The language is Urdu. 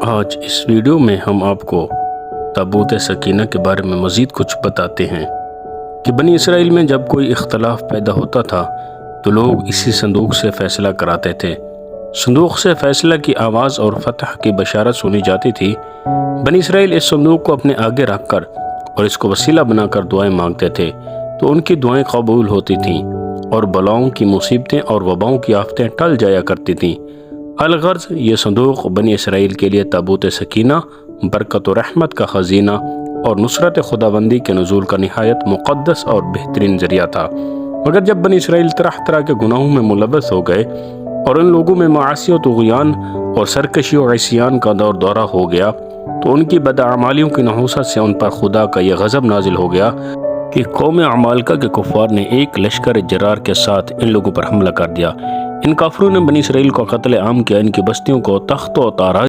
آج اس ویڈیو میں ہم آپ کو تابوت سکینہ کے بارے میں مزید کچھ بتاتے ہیں کہ بنی اسرائیل میں جب کوئی اختلاف پیدا ہوتا تھا تو لوگ اسی صندوق سے فیصلہ کراتے تھے۔ صندوق سے فیصلہ کی آواز اور فتح کی بشارت سنی جاتی تھی۔ بنی اسرائیل اس صندوق کو اپنے آگے رکھ کر اور اس کو وسیلہ بنا کر دعائیں مانگتے تھے تو ان کی دعائیں قبول ہوتی تھیں اور بلاؤں کی مصیبتیں اور وباؤں کی آفتیں ٹل جایا کرتی تھیں۔ الغرض یہ صندوق بنی اسرائیل کے لیے تابوت سکینہ، برکت و رحمت کا خزینہ اور نصرت خداوندی کے نزول کا نہایت مقدس اور بہترین ذریعہ تھا۔ مگر جب بنی اسرائیل طرح طرح کے گناہوں میں ملوث ہو گئے اور ان لوگوں میں معاصی و طغیان اور سرکشی و عصیان کا دورہ ہو گیا تو ان کی بداعمالیوں کی نحوست سے ان پر خدا کا یہ غضب نازل ہو گیا کہ قوم عمالقہ کے کفار نے ایک لشکر جرار کے ساتھ ان لوگوں پر حملہ کر دیا۔ ان کافروں نے بنی اسرائیل کو قتل عام کیا، ان کی بستیوں کو تخت و تاراج